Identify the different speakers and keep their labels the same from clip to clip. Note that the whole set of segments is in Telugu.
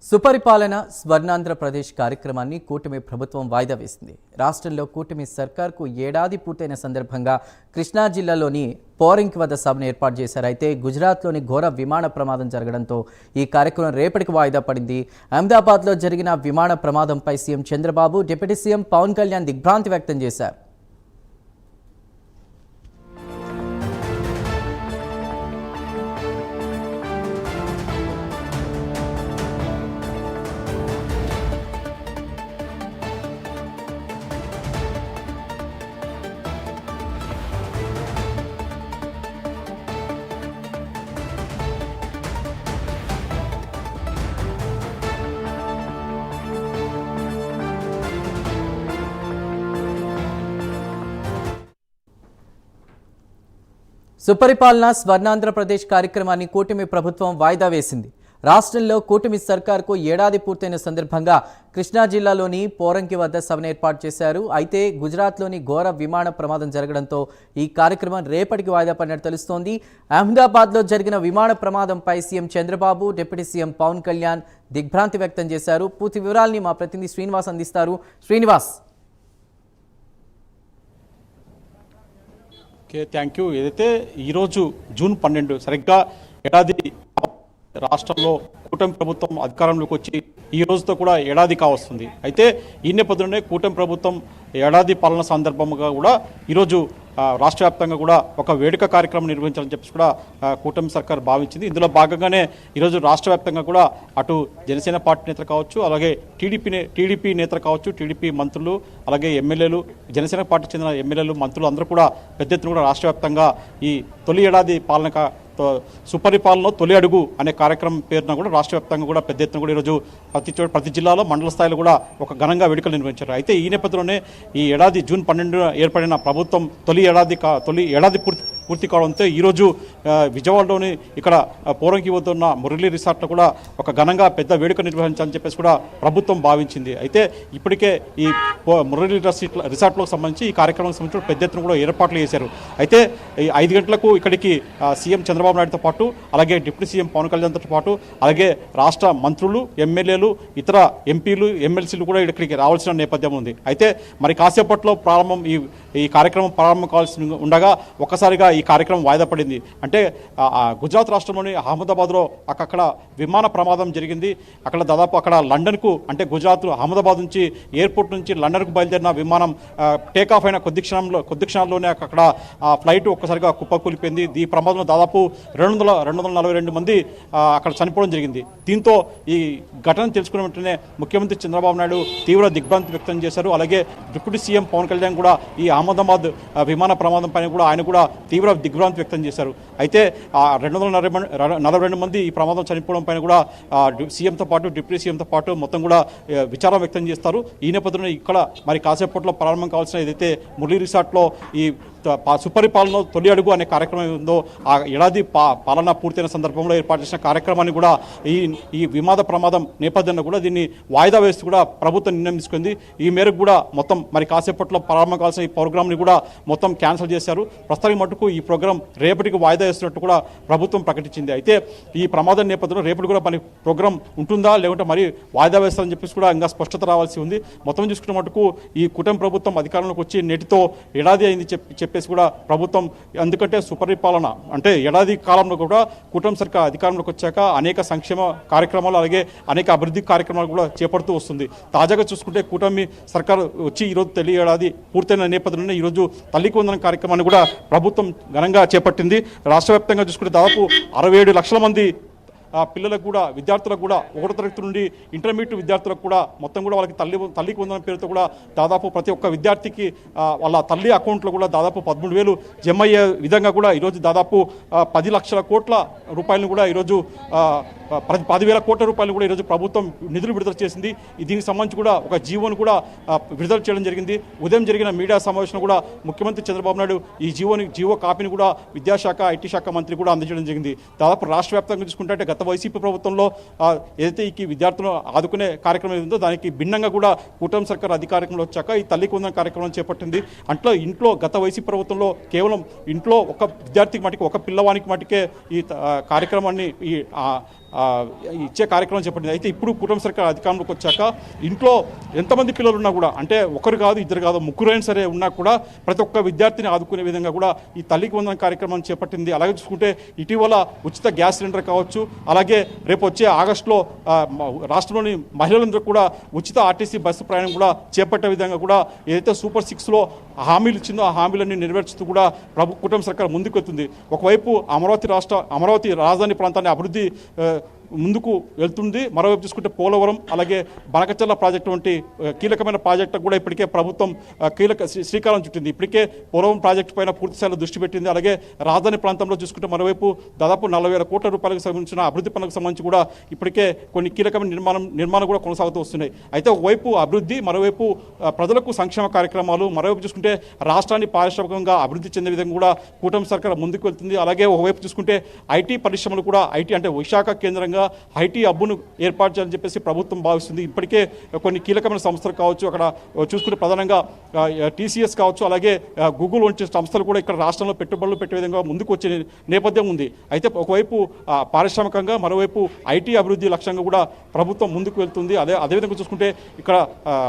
Speaker 1: సుపరిపాలన స్వర్ణాంధ్రప్రదేశ్ కార్యక్రమాన్ని కూటమి ప్రభుత్వం వాయిదా వేసింది. రాష్ట్రంలో కూటమి సర్కార్కు ఏడాది పూర్తయిన సందర్భంగా కృష్ణా జిల్లాలోని పోరంకి వద్ద సభను ఏర్పాటు చేశారు. అయితే గుజరాత్లోని ఘోర విమాన ప్రమాదం జరగడంతో ఈ కార్యక్రమం రేపటికి వాయిదా పడింది. అహ్మదాబాద్లో జరిగిన విమాన ప్రమాదంపై CM Chandrababu, deputy CM Pawan Kalyan దిగ్భ్రాంతి వ్యక్తం చేశారు. సుపరిపాలన స్వర్ణాంధ్రప్రదేశ్ కార్యక్రమాన్ని కూటమి ప్రభుత్వం వాయిదా వేసింది. రాష్ట్రంలో కూటమి సర్కార్కు ఏడాది పూర్తయిన సందర్భంగా కృష్ణా జిల్లాలోని పోరంకి వద్ద సభను ఏర్పాటు చేశారు. అయితే గుజరాత్లోని ఘోర విమాన ప్రమాదం జరగడంతో ఈ కార్యక్రమం రేపటికి వాయిదా పడినట్టు తెలుస్తోంది. అహ్మదాబాద్లో జరిగిన విమాన ప్రమాదంపై CM Chandrababu, deputy CM Pawan Kalyan దిగ్భ్రాంతి వ్యక్తం చేశారు. పూర్తి వివరాల్ని మా ప్రతినిధి శ్రీనివాస్ అందిస్తారు. శ్రీనివాస్.
Speaker 2: Okay, thank you. ఏదైతే ఈరోజు జూన్ 12 సరిగ్గా ఏడాది రాష్ట్రంలో కూటమి ప్రభుత్వం అధికారంలోకి వచ్చి ఈ రోజుతో కూడా ఏడాది కావస్తుంది. అయితే ఈ నేపథ్యంలోనే కూటమి ప్రభుత్వం ఏడాది పాలన సందర్భంగా కూడా ఈరోజు రాష్ట్ర వ్యాప్తంగా కూడా ఒక వేడుక కార్యక్రమం నిర్వహించాలని చెప్పేసి కూడా కూటమి సర్కార్ భావించింది. ఇందులో భాగంగానే ఈరోజు రాష్ట్ర వ్యాప్తంగా కూడా అటు జనసేన పార్టీ నేతలు కావచ్చు, అలాగే టీడీపీ నేతలు కావచ్చు, టీడీపీ మంత్రులు, అలాగే ఎమ్మెల్యేలు, జనసేన పార్టీకి చెందిన ఎమ్మెల్యేలు, మంత్రులు అందరూ కూడా పెద్ద ఎత్తున కూడా రాష్ట్ర వ్యాప్తంగా ఈ తొలి ఏడాది పాలన సుపరిపాలన తొలి అడుగు అనే కార్యక్రమం పేరున కూడా రాష్ట్ర వ్యాప్తంగా కూడా పెద్ద ఎత్తున కూడా ఈరోజు ప్రతి జిల్లాలో మండల స్థాయిలో కూడా ఒక ఘనంగా వేడుకలు నిర్వహించారు. అయితే ఈ నేపథ్యంలోనే ఈ ఏడాది జూన్ 12 ఏర్పడిన ప్రభుత్వం తొలి ఏడాది పూర్తి కావడంతో ఈరోజు విజయవాడలోని ఇక్కడ పోరంకి వద్ద ఉన్న మురళీ రిసార్ట్లో కూడా ఒక ఘనంగా పెద్ద వేడుక నిర్వహించాలని చెప్పేసి కూడా ప్రభుత్వం భావించింది. అయితే ఇప్పటికే ఈ మురళీ రిసార్ట్లకు సంబంధించి ఈ కార్యక్రమానికి సంబంధించి పెద్ద ఎత్తున కూడా ఏర్పాట్లు చేశారు. అయితే 5 గంటలకు ఇక్కడికి సీఎం చంద్రబాబు నాయుడుతో పాటు, అలాగే డిప్యూటీ సీఎం పవన్ కళ్యాణ్తో పాటు, అలాగే రాష్ట్ర మంత్రులు, ఎమ్మెల్యేలు, ఇతర ఎంపీలు, ఎమ్మెల్సీలు కూడా ఇక్కడికి రావాల్సిన నేపథ్యం ఉంది. అయితే మరి కాసేపట్లో ఈ కార్యక్రమం ప్రారంభం కావాల్సి ఉండగా ఒక్కసారిగా ఈ కార్యక్రమం వాయిదా పడింది. అంటే గుజరాత్ రాష్ట్రంలోని అహ్మదాబాద్లో అక్కడ విమాన ప్రమాదం జరిగింది. అక్కడ లండన్కు, అంటే గుజరాత్ అహ్మదాబాద్ నుంచి ఎయిర్పోర్ట్ నుంచి లండన్కు బయలుదేరిన విమానం టేకాఫ్ అయిన కొద్ది క్షణాల్లోనే అక్కడ ఫ్లైట్ ఒక్కసారిగా కుప్పకూలిపోయింది. ఈ ప్రమాదంలో దాదాపు 242 మంది అక్కడ చనిపోవడం జరిగింది. దీంతో ఈ ఘటన తెలుసుకున్న వెంటనే ముఖ్యమంత్రి చంద్రబాబు నాయుడు తీవ్ర దిగ్భ్రాంతి వ్యక్తం చేశారు. అలాగే డిప్యూటీ సీఎం పవన్ కళ్యాణ్ కూడా ఈ అహ్మదాబాద్ విమాన ప్రమాదం పైన కూడా ఆయన కూడా తీవ్ర దిగ్భ్రాంతి వ్యక్తం చేశారు. అయితే 242 మంది ఈ ప్రమాదం చనిపోవడం పైన కూడా సీఎంతో పాటు, డిప్యూటీ సీఎంతో పాటు మొత్తం కూడా విచారం వ్యక్తం చేస్తారు. ఈ నేపథ్యంలో ఇక్కడ మరి కాసేపట్లో ప్రారంభం కావాల్సిన ఏదైతే మురళీ రిసార్ట్లో ఈ సుపరిపాలన తొలి అడుగు అనే కార్యక్రమం ఉందో, ఆ ఏడాది పాలన పూర్తయిన సందర్భంలో ఏర్పాటు చేసిన కార్యక్రమాన్ని కూడా ఈ విమాన ప్రమాదం నేపథ్యంలో కూడా దీన్ని వాయిదా వేస్తూ కూడా ప్రభుత్వం నిర్ణయం తీసుకుంది. ఈ మేరకు కూడా మొత్తం మరి కాసేపట్లో ప్రారంభం కావాల్సిన ఈ ప్రోగ్రామ్ని కూడా మొత్తం క్యాన్సిల్ చేశారు. ప్రస్తుతానికి మటుకు ఈ ప్రోగ్రాం రేపటికి వాయిదా వేస్తున్నట్టు కూడా ప్రభుత్వం ప్రకటించింది. అయితే ఈ ప్రమాదం నేపథ్యంలో రేపటి కూడా మరి ప్రోగ్రాం ఉంటుందా లేకుంటే మరి వాయిదా వేస్తారని చెప్పేసి కూడా ఇంకా స్పష్టత రావాల్సి ఉంది. మొత్తం చూసుకున్న మటుకు ఈ కూటమి ప్రభుత్వం అధికారంలోకి వచ్చి నేటితో ఏడాది అయింది చెప్పేసి కూడా ప్రభుత్వం, ఎందుకంటే సుపరిపాలన అంటే ఏడాది కాలంలో కూడా కూటమి సర్కార్ అధికారంలోకి వచ్చాక అనేక సంక్షేమ కార్యక్రమాలు, అలాగే అనేక అభివృద్ధి కార్యక్రమాలు కూడా చేపడుతూ వస్తుంది. తాజాగా చూసుకుంటే కూటమి సర్కార్ వచ్చి ఈరోజు తొలి ఏడాది పూర్తయిన నేపథ్యంలోనే ఈరోజు తల్లికి వందనం కార్యక్రమాన్ని కూడా ప్రభుత్వం ఘనంగా చేపట్టింది. రాష్ట్ర వ్యాప్తంగా చూసుకుంటే దాదాపు 67 లక్షల మంది పిల్లలకు కూడా, విద్యార్థులకు కూడా, 1వ తరగతి నుండి ఇంటర్మీడియట్ విద్యార్థులకు కూడా మొత్తం కూడా వాళ్ళకి తల్లికి వందనం పేరుతో కూడా దాదాపు ప్రతి ఒక్క విద్యార్థికి వాళ్ళ తల్లి అకౌంట్లో కూడా దాదాపు 13,000 జమ అయ్యే విధంగా కూడా ఈరోజు దాదాపు 10 లక్షల కోట్ల రూపాయలను కూడా ఈరోజు 10,000 కోట్ల రూపాయలు కూడా ఈరోజు ప్రభుత్వం నిధులు విడుదల చేసింది. దీనికి సంబంధించి కూడా ఒక జీవోను కూడా విడుదల చేయడం జరిగింది. ఉదయం జరిగిన మీడియా సమావేశంలో కూడా ముఖ్యమంత్రి చంద్రబాబు నాయుడు ఈ జీవో కాపీని కూడా విద్యాశాఖ, ఐటీ శాఖ మంత్రి కూడా అందజేయడం జరిగింది. దాదాపు రాష్ట్ర వ్యాప్తంగా చూసుకుంటే గత వైసీపీ ప్రభుత్వంలో ఏదైతే ఈ విద్యార్థులను ఆదుకునే కార్యక్రమం ఉందో దానికి భిన్నంగా కూడా కూటమి సర్కార్ అధికారంలో వచ్చాక ఈ తల్లికి వందనం కార్యక్రమం చేపట్టింది. అంటే ఇంట్లో గత వైసీపీ ప్రభుత్వంలో కేవలం ఇంట్లో ఒక విద్యార్థికి మటుకు, ఒక పిల్లవానికి మటుకే ఈ కార్యక్రమాన్ని ఇచ్చే కార్యక్రమం చేపట్టింది. అయితే ఇప్పుడు కూటమి సర్కార్ అధికారంలోకి వచ్చాక ఇంట్లో ఎంతమంది పిల్లలు ఉన్నా కూడా, అంటే ఒకరు కాదు ఇద్దరు కాదు ముగ్గురైనా సరే ఉన్నా కూడా ప్రతి ఒక్క విద్యార్థిని ఆదుకునే విధంగా కూడా ఈ తల్లికి వందనం కార్యక్రమం చేపట్టింది. అలాగే చూసుకుంటే ఇటీవల ఉచిత గ్యాస్ సిలిండర్ కావచ్చు, అలాగే రేపు వచ్చే ఆగస్టులో రాష్ట్రంలోని మహిళలందరూ కూడా ఉచిత ఆర్టీసీ బస్సు ప్రయాణం కూడా చేపట్టే విధంగా కూడా ఏదైతే సూపర్ 6లో హామీలు ఇచ్చిందో ఆ హామీలన్నీ నెరవేర్చుతూ కూడా కూటమి సర్కార్ ముందుకు వెళ్తుంది. ఒకవైపు అమరావతి రాజధాని ప్రాంతాన్ని అభివృద్ధి ముందుకు వెళ్తుంది. మరోవైపు చూసుకుంటే పోలవరం అలాగే బనకచర్ల ప్రాజెక్టు వంటి కీలకమైన ప్రాజెక్టు కూడా ఇప్పటికే ప్రభుత్వం శ్రీకారం చుట్టింది. ఇప్పటికే పోలవరం ప్రాజెక్టు పైన పూర్తిస్థాయిలో దృష్టి పెట్టింది. అలాగే రాజధాని ప్రాంతంలో చూసుకుంటే మరోవైపు దాదాపు 40,000 కోట్ల రూపాయలకు సంబంధించిన అభివృద్ధి పనులకు సంబంధించి కూడా ఇప్పటికే కొన్ని కీలకమైన నిర్మాణం కూడా కొనసాగుతూ వస్తున్నాయి. అయితే ఒకవైపు అభివృద్ధి, మరోవైపు ప్రజలకు సంక్షేమ కార్యక్రమాలు, మరోవైపు చూసుకుంటే రాష్ట్రాన్ని పారిశ్రామికంగా అభివృద్ధి చెందే విధంగా కూడా కూటమి సర్కార్ ముందుకు వెళ్తుంది. అలాగే ఒకవైపు చూసుకుంటే ఐటీ పరిశ్రమలు కూడా అంటే విశాఖ కేంద్రంగా ఐటీ హబ్బును ఏర్పాటు చేయాలని చెప్పేసి ప్రభుత్వం భావిస్తుంది. ఇప్పటికే కొన్ని కీలకమైన సంస్థలు కావచ్చు, అక్కడ చూసుకుంటే ప్రధానంగా TCS కావచ్చు, అలాగే గూగుల్ వంటి సంస్థలు కూడా ఇక్కడ రాష్ట్రంలో పెట్టుబడులు పెట్టే విధంగా ముందుకు వచ్చే నేపథ్యం ఉంది. అయితే ఒకవైపు పారిశ్రామికంగా, మరోవైపు ఐటీ అభివృద్ధి లక్ష్యంగా కూడా ప్రభుత్వం ముందుకు వెళ్తుంది. అదేవిధంగా చూసుకుంటే ఇక్కడ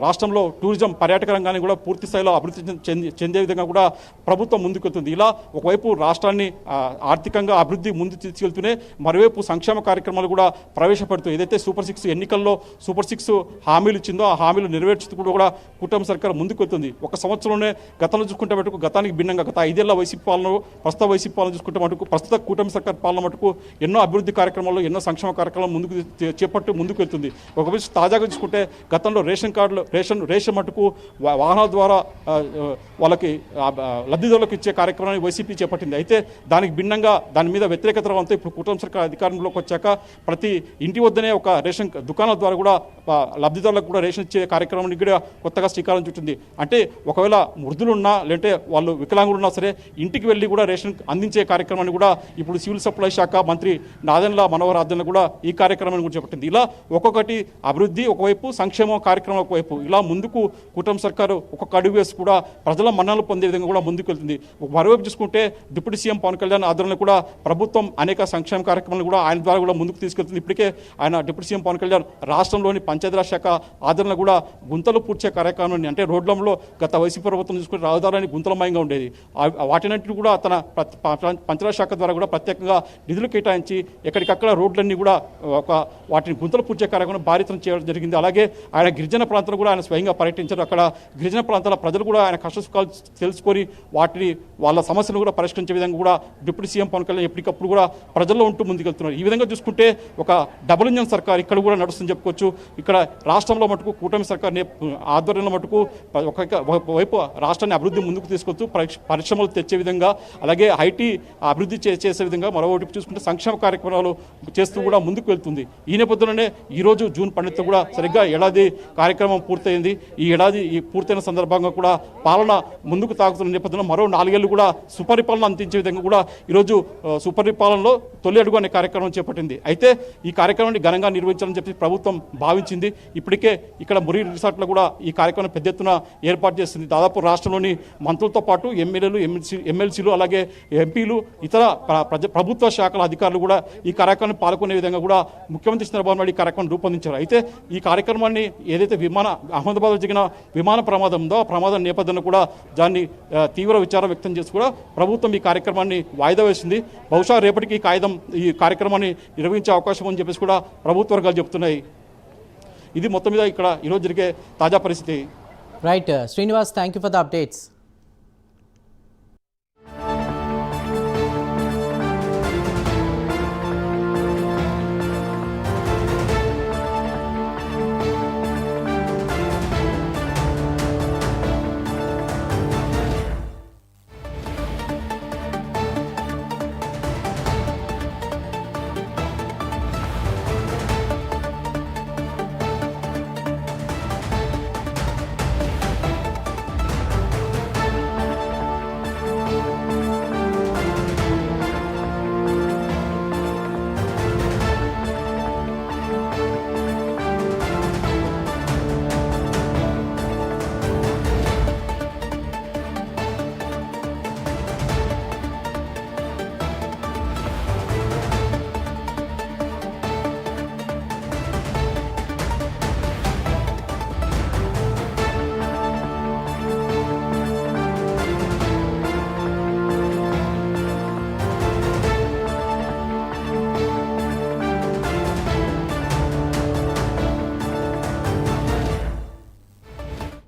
Speaker 2: రాష్ట్రంలో టూరిజం, పర్యాటక రంగాన్ని కూడా పూర్తి స్థాయిలో అభివృద్ధి చెందే విధంగా కూడా ప్రభుత్వం ముందుకు వెళ్తుంది. ఇలా ఒకవైపు రాష్ట్రాన్ని ఆర్థికంగా అభివృద్ధి ముందు తీసుకెళ్తూనే మరోవైపు సంక్షేమ కార్యక్రమాలు కూడా ప్రవేశపెడుతూ ఏదైతే సూపర్ 6 ఎన్నికల్లో సూపర్ 6 హామీలు ఇచ్చిందో ఆ హామీలు నెరవేర్చుతూ కూడా కూటమి సర్కార్ ముందుకు వెళ్తుంది. ఒక సంవత్సరంలోనే గతంలో చూసుకుంటే మటుకు గతానికి భిన్నంగా గత 5 ఏళ్ల వైసీపీ పాలన, ప్రస్తుత వైసీపీ పాలన చూసుకుంటే మటుకు ప్రస్తుత కూటమి సర్కార్ పాలన మటుకు ఎన్నో అభివృద్ధి కార్యక్రమాలు, ఎన్నో సంక్షేమ కార్యక్రమాలు ముందుకు వెళ్తుంది. ఒక విషయం తాజాగా చూసుకుంటే గతంలో రేషన్ కార్డులు రేషన్ మటుకు వాహనాల ద్వారా వాళ్ళకి లబ్ధిదారులకు ఇచ్చే కార్యక్రమాన్ని వైసీపీ చేపట్టింది. అయితే దానికి భిన్నంగా దాని మీద వ్యతిరేకత రావడంతో ఇప్పుడు కూటమి సర్కార్ అధికారంలోకి వచ్చాక ప్రతి ఇంటి వద్దనే ఒక రేషన్ దుకాణాల ద్వారా కూడా లబ్ధిదారులకు కూడా రేషన్ ఇచ్చే కార్యక్రమానికి కూడా కొత్తగా శ్రీకారం చుట్టింది. అంటే ఒకవేళ వృద్ధులున్నా లేదంటే వాళ్ళు వికలాంగులున్నా సరే ఇంటికి వెళ్ళి కూడా రేషన్ అందించే కార్యక్రమాన్ని కూడా ఇప్పుడు సివిల్ సప్లై శాఖ మంత్రి నాదెండ్ల మనోహర్ ఆధ్వర్యంలో కూడా ఈ కార్యక్రమాన్ని కూడా చేపట్టింది. ఇలా ఒక్కొక్కటి అభివృద్ధి ఒకవైపు, సంక్షేమ కార్యక్రమం ఒకవైపు, ఇలా ముందుకు కూటమి సర్కారు ఒక్కొక్క అడుగు వేసి కూడా ప్రజల మన్ననలు పొందే విధంగా కూడా ముందుకు వెళ్తుంది. మరోవైపు చూసుకుంటే డిప్యూటీ సీఎం పవన్ కళ్యాణ్ ఆధ్వర్యంలో కూడా ప్రభుత్వం అనేక సంక్షేమ కార్యక్రమాలు కూడా ఆయన ద్వారా కూడా ముందుకు తీసుకెళ్తుంది. ఇప్పటికే ఆయన డిప్యూటీ సీఎం పవన్ కళ్యాణ్ రాష్ట్రంలోని పంచాయతీరాజ్ శాఖ ఆదరణ కూడా గుంతలు పూడ్చే కార్యక్రమాన్ని, అంటే రోడ్లలో గత వైసీపీ ప్రభుత్వం చూసుకుంటే రహదారులని గుంతలమయంగా ఉండేది, వాటినంటిని కూడా తన పంచాయతీరాజ్ శాఖ ద్వారా కూడా ప్రత్యేకంగా నిధులు కేటాయించి ఎక్కడికక్కడ రోడ్లన్నీ కూడా వాటిని గుంతలు పూడ్చే కార్యక్రమం భారీతం చేయడం జరిగింది. అలాగే ఆయన గిరిజన ప్రాంతాలు కూడా ఆయన స్వయంగా పర్యటించారు. అక్కడ గిరిజన ప్రాంతాల ప్రజలు కూడా ఆయన కష్టసుఖాలు తెలుసుకొని వాళ్ళ సమస్యలను కూడా పరిష్కరించే విధంగా కూడా డిప్యూటీ సీఎం పవన్ కళ్యాణ్ ఎప్పటికప్పుడు కూడా ప్రజల్లో ఉంటూ ముందుకెళ్తున్నారు. ఈ విధంగా చూసుకుంటే ఒక డబుల్ ఇంజన్ సర్కార్ ఇక్కడ కూడా నడుస్తుందని చెప్పుకోవచ్చు. ఇక్కడ రాష్ట్రంలో మటుకు కూటమి సర్కార్ ఆధ్వర్యంలో మటుకు ఒకవైపు రాష్ట్రాన్ని అభివృద్ధి ముందుకు తీసుకొచ్చు, పరిశ్రమలు తెచ్చే విధంగా, అలాగే ఐటీ అభివృద్ధి చేసే విధంగా, మరోవైపు చూసుకుంటే సంక్షేమ కార్యక్రమాలు చేస్తూ కూడా ముందుకు వెళ్తుంది. ఈ నేపథ్యంలోనే ఈరోజు జూన్ 12 కూడా సరిగ్గా ఏడాది కార్యక్రమం పూర్తయింది. ఈ ఏడాది పూర్తయిన సందర్భంగా కూడా పాలన ముందుకు తాగుతున్న నేపథ్యంలో మరో 4 ఏళ్లు కూడా సుపరిపాలన అందించే విధంగా కూడా ఈరోజు సుపరిపాలనలో తొలి అడుగు అనే కార్యక్రమం చేపట్టింది. అయితే ఈ కార్యక్రమాన్ని ఘనంగా నిర్వహించాలని చెప్పి ప్రభుత్వం భావించింది. ఇప్పటికే ఇక్కడ మురి రిసార్ట్లో కూడా ఈ కార్యక్రమం పెద్ద ఎత్తున ఏర్పాటు చేస్తుంది. దాదాపు రాష్ట్రంలోని మంత్రులతో పాటు ఎమ్మెల్యేలు, ఎమ్మెల్సీలు, అలాగే ఎంపీలు, ఇతర ప్రభుత్వ శాఖల అధికారులు కూడా ఈ కార్యక్రమాన్ని పాల్గొనే విధంగా కూడా ముఖ్యమంత్రి చంద్రబాబు నాయుడు ఈ కార్యక్రమం రూపొందించారు. అయితే ఈ కార్యక్రమాన్ని ఏదైతే అహ్మదాబాద్లో జరిగిన విమాన ప్రమాదం ఉందో ఆ ప్రమాదం నేపథ్యంలో కూడా దాన్ని తీవ్ర విచారం వ్యక్తం చేసి కూడా ప్రభుత్వం ఈ కార్యక్రమాన్ని వాయిదా వేసింది. బహుశా రేపటికి ఈ కార్యక్రమాన్ని నిర్వహించే అవకాశం అని చెప్పేసి కూడా ప్రభుత్వ వర్గాలు చెప్తున్నాయి. ఇది మొత్తం మీద ఇక్కడ ఈరోజు జరిగే తాజా పరిస్థితి.
Speaker 1: Right Srinivas, thank you for the updates.